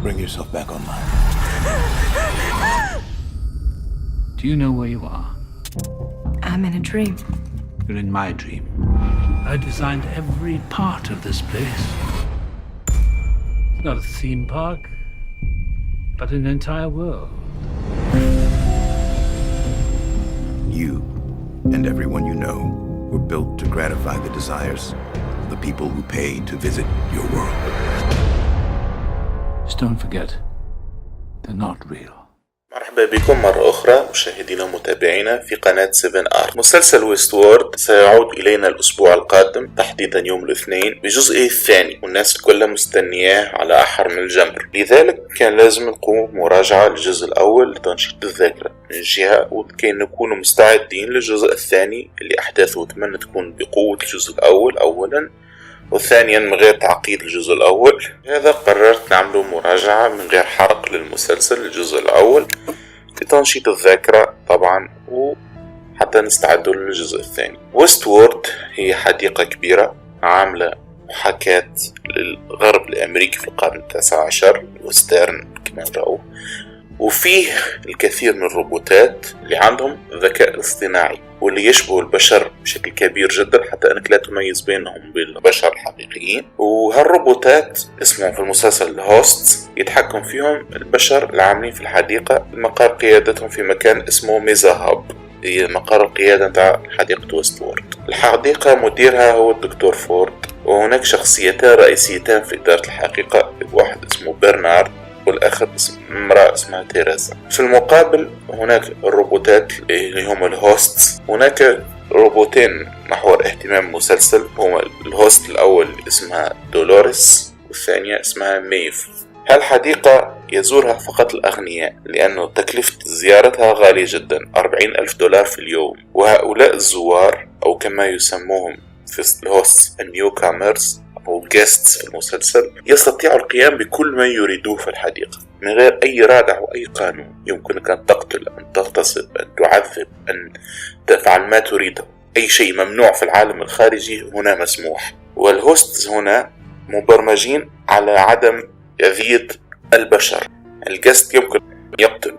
Bring yourself back online. Do you know where you are? I'm in a dream. You're in my dream. I designed every part of this place. It's not a theme park, but an entire world. You and everyone you know were built to gratify the desires of the people who pay to visit your world. Just don't forget, they're not real. مرحبا بكم مرة أخرى مشاهدينا ومتابعينا في قناة 7R. مسلسل ويستورد سيعود إلينا الأسبوع القادم تحديدا يوم الاثنين بجزئه الثاني، والناس كلها مستنياه على أحر من الجمر. لذلك كان لازم نقوم بمراجعة للجزء الأول لتنشيط الذاكرة من جهة، وكي نكونوا مستعدين للجزء الثاني اللي أحداثه أتمنى تكون بقوة الجزء الأول أولا، وثانيا من غير تعقيد الجزء الأول. هذا قررت نعمله مراجعة من غير حرق للمسلسل الجزء الأول لتنشيط الذاكرة طبعا، وحتى نستعدوا للجزء الثاني. ويستورد هي حديقة كبيرة عاملة محاكاة للغرب الأمريكي في القرن التاسع عشر، وستيرن كما رأوا، وفيه الكثير من الروبوتات اللي عندهم ذكاء اصطناعي واللي يشبه البشر بشكل كبير جدا حتى انك لا تميز بينهم بالبشر الحقيقيين. وهالروبوتات اسمهم في المسلسل الهوست، يتحكم فيهم البشر العاملين في الحديقة. مقر قيادتهم في مكان اسمه ميزا هاب، هي مقر القيادة نتاع حديقة ويستورد. الحديقة مديرها هو الدكتور فورد، وهناك شخصيتان رئيسيتان في إدارة الحقيقة، واحد اسمه برنارد والآخر امرأة اسمها تيريزا. في المقابل هناك الروبوتات اللي هم الهوست. هناك روبوتين محور اهتمام المسلسل، هما الهوست الأول اسمها دولوريس والثانية اسمها ميف. هالحديقة يزورها فقط الأغنياء لأنه تكلفة زيارتها غالية جدا، 40,000 دولار في اليوم. وهؤلاء الزوار أو كما يسموهم في الهوست النيو كامرز أو guests في المسلسل يستطيعوا القيام بكل ما يريدوه في الحديقة من غير أي رادع وأي قانون. يمكنك أن تقتل، أن تغتصب، أن تعذب، أن تفعل ما تريده. أي شيء ممنوع في العالم الخارجي هنا مسموح. والهوستس هنا مبرمجين على عدم أذية البشر. الجست يمكن أن يقتل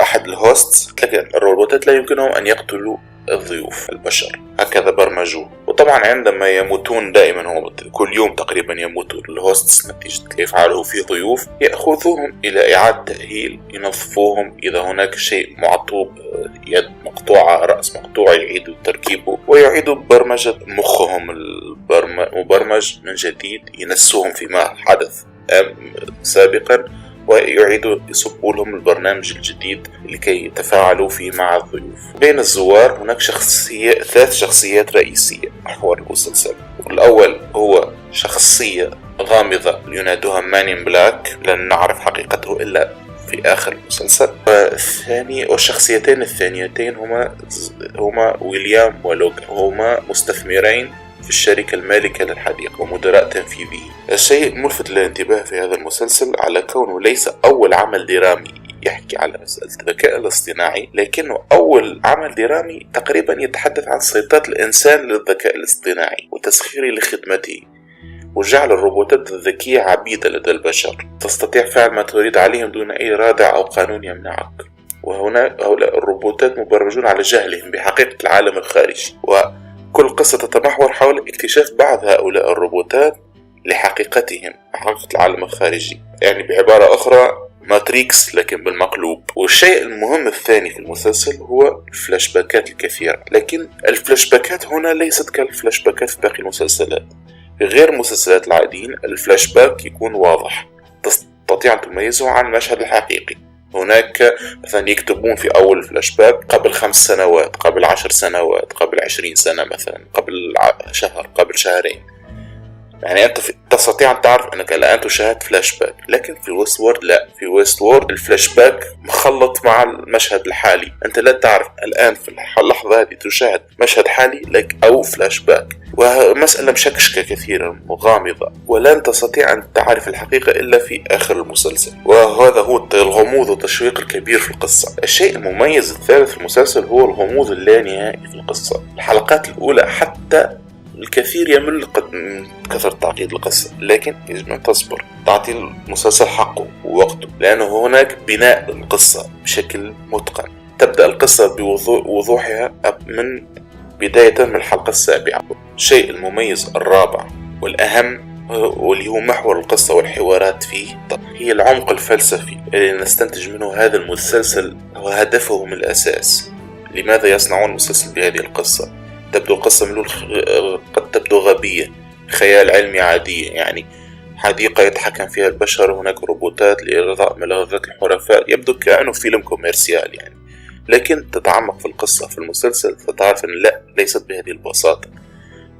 أحد الهوستس، لكن الروبوتات لا يمكنهم أن يقتلوا الضيوف البشر، هكذا برمجوه. وطبعا عندما يموتون دائما، هم كل يوم تقريبا يموتون الهوستس نتيجة يفعله في ضيوف، يأخذوهم إلى إعادة تأهيل، ينظفوهم إذا هناك شيء معطوب، يد مقطوعة، رأس مقطوع، يعيدوا تركيبه ويعيدوا برمجة مخهم المبرمج من جديد، ينسوهم فيما حدث سابقا ويعيدوا يصبوا لهم البرنامج الجديد لكي يتفاعلوا فيه مع الضيوف. بين الزوار هناك ثلاث شخصيات رئيسية محور المسلسل. الأول هو شخصية غامضة ينادوها مان بلاك، لن نعرف حقيقته إلا في آخر المسلسل. والثاني والشخصيتين الثانيتين هما ويليام ولوغان، هما مستثمرين في الشركة المالكة للحديقة ومدراء تنفيذيين. الشيء الملفت للانتباه في هذا المسلسل على كونه ليس أول عمل درامي يحكي على مسألة الذكاء الاصطناعي، لكنه أول عمل درامي تقريبا يتحدث عن سيطرة الإنسان للذكاء الاصطناعي وتسخيره لخدمته، وجعل الروبوتات الذكية عبيدة لدى البشر، تستطيع فعل ما تريد عليهم دون أي رادع أو قانون يمنعك. وهنا هؤلاء الروبوتات مبرمجون على جهلهم بحقيقة العالم الخارجي، كل قصة تتمحور حول اكتشاف بعض هؤلاء الروبوتات لحقيقتهم، حقيقة العالم الخارجي. يعني بعبارة أخرى ماتريكس لكن بالمقلوب. والشيء المهم الثاني في المسلسل هو الفلاش باكات الكثيرة، لكن الفلاش باكات هنا ليست كالفلاش باكات في باقي المسلسلات. في غير المسلسلات العاديين الفلاش باك يكون واضح، تستطيع أن تميزه عن المشهد الحقيقي. هناك مثلا يكتبون في أول فلاش باك قبل 5 سنوات، قبل 10 سنوات، قبل 20 سنة مثلا، قبل شهر، قبل شهرين. يعني أنت تستطيع أن تعرف أنك الآن تشاهد فلاش باك. لكن في ويستورد لا، في ويستورد الفلاش باك مخلط مع المشهد الحالي. أنت لا تعرف الآن في اللحظة هذه تشاهد مشهد حالي لك أو فلاش باك، ومسألة مشكشكة كثيرا وغامضة، ولن تستطيع أن تعرف الحقيقة إلا في آخر المسلسل. وهذا هو الغموض والتشويق الكبير في القصة. الشيء المميز الثالث في المسلسل هو الغموض اللانهائي في القصة. الحلقات الأولى حتى الكثير يمل من كثرة تعقيد القصة، لكن يجب أن تصبر، تعطي المسلسل حقه ووقته، لأنه هناك بناء القصة بشكل متقن. تبدأ القصة بوضوحها من بداية من الحلقة 7. الشيء المميز الرابع والأهم واللي هو محور القصة والحوارات فيه هي العمق الفلسفي اللي نستنتج منه هذا المسلسل وهدفهم الأساس. لماذا يصنعون المسلسل بهذه القصة؟ تبدو القصة قد تبدو غبية، خيال علمي عادية، يعني حديقة يتحكم فيها البشر، هناك روبوتات لإرضاء ملاذات الحرفاء، يبدو كأنه فيلم كوميرسيال يعني. لكن تتعمق في القصة في المسلسل فتعرف أن لا، ليست بهذه البساطة،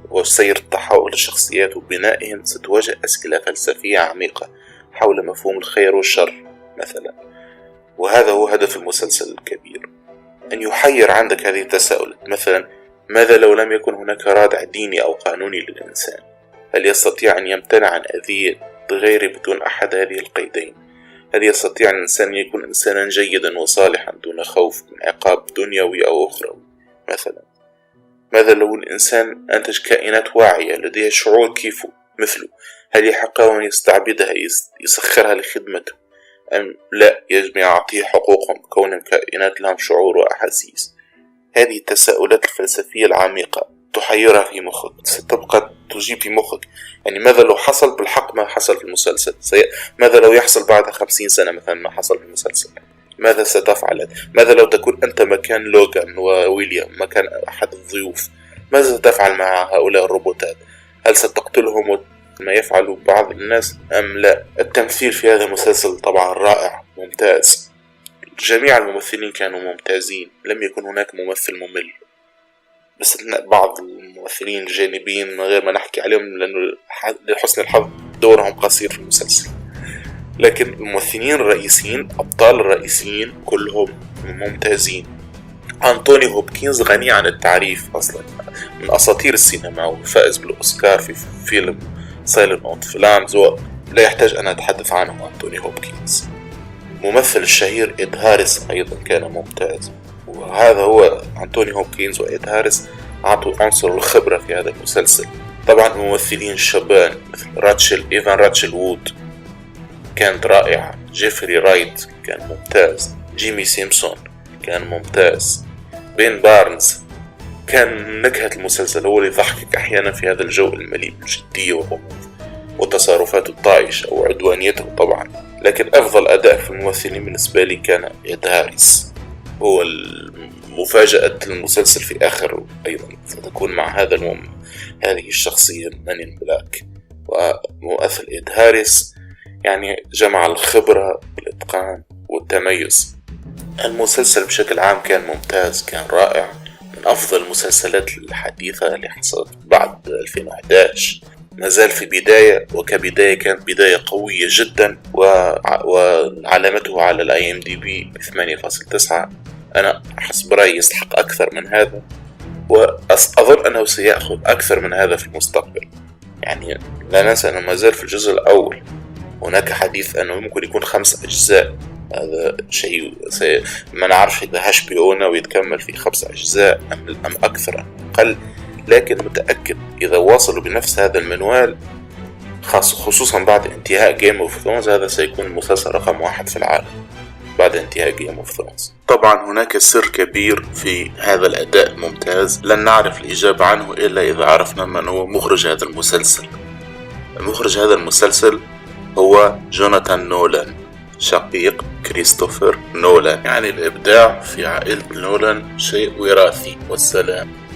وسير التحول الشخصيات وبنائهم ستواجه أسئلة فلسفية عميقة حول مفهوم الخير والشر مثلا. وهذا هو هدف المسلسل الكبير، أن يحير عندك هذه التساؤلات. مثلا ماذا لو لم يكن هناك رادع ديني أو قانوني للإنسان؟ هل يستطيع أن يمتنع عن أذية غيره بدون أحد هذه القيدين؟ هل يستطيع الإنسان أن يكون إنسانا جيدا وصالحا دون خوف من عقاب دنيوي أو أخروي مثلا؟ ماذا لو الإنسان أنتج كائنات واعية لديها شعور كيفه مثله؟ هل يحقه أن يستعبدها يسخرها لخدمته، أم لا يجب يعطيه حقوقهم كونهم كائنات لهم شعور وأحاسيس؟ هذه التساؤلات الفلسفية العميقة تحيرها في مخك، ستبقى تجيب في مخك. يعني ماذا لو حصل بالحق ما حصل في المسلسل؟ ماذا لو يحصل بعد 50 سنة مثلا ما حصل في المسلسل؟ ماذا ستفعل؟ ماذا لو تكون أنت مكان لوغان وويليام، مكان أحد الضيوف؟ ماذا ستفعل مع هؤلاء الروبوتات؟ هل ستقتلهم ما يفعل بعض الناس أم لا؟ التمثيل في هذا المسلسل طبعا رائع ممتاز، جميع الممثلين كانوا ممتازين، لم يكن هناك ممثل ممل باستثناء بعض الممثلين الجانبيين من غير ما نحكي عليهم لأنه لحسن الحظ دورهم قصير في المسلسل. لكن الممثلين الرئيسيين أبطال الرئيسيين كلهم ممتازين. أنتوني هوبكينز غني عن التعريف أصلا، من أساطير السينما وفائز بالأوسكار في فيلم سايلنت فيلمز، لا يحتاج أن أتحدث عنه. أنتوني هوبكينز ممثل الشهير إد هاريس أيضا كان ممتاز، وهذا هو أنتوني هوبكينز وإد هاريس عطوا عنصر الخبرة في هذا المسلسل. طبعا ممثلين الشبان مثل إيفان راتشل وود كانت رائعة، جيفري رايت كان ممتاز، جيمي سيمسون كان ممتاز، بين بارنز كان نكهة المسلسل، هو اللي يضحكك أحيانا في هذا الجو المليء بالجدية والغموض وتصرفاته الطائشة وعدوانيته طبعا. لكن أفضل أداء في الممثلين بالنسبة لي كان إد هاريس، هو مفاجأة المسلسل في آخر أيضا ستكون مع هذه الشخصية من إن بلاك. وممثل إد هاريس يعني جمع الخبرة والإتقان والتميز. المسلسل بشكل عام كان ممتاز، كان رائع، من أفضل المسلسلات الحديثة اللي حصلت بعد 2011. نزال في بداية، وكبداية كانت بداية قوية جدا، وعلامته على IMDb 8.9. أنا حسب رأيي يستحق أكثر من هذا، وأظن أنه سيأخذ أكثر من هذا في المستقبل. يعني لا ننسى أنه ما زال في الجزء الأول، هناك حديث أنه ممكن يكون 5 أجزاء. هذا شيء ما نعرف إذا HBO ويتكمل في 5 أجزاء أم أكثر أقل، لكن متأكد إذا واصلوا بنفس هذا المنوال خصوصا بعد انتهاء جيم اوف ثرونز، هذا سيكون المسلسل رقم 1 في العالم بعد انتهاء جيم اوف ثرونز. طبعا هناك سر كبير في هذا الأداء الممتاز، لن نعرف الإجابة عنه إلا إذا عرفنا من هو مخرج هذا المسلسل. المخرج هذا المسلسل هو جوناثان نولان، شقيق كريستوفر نولان. يعني الإبداع في عائلة نولان شيء وراثي والسلام.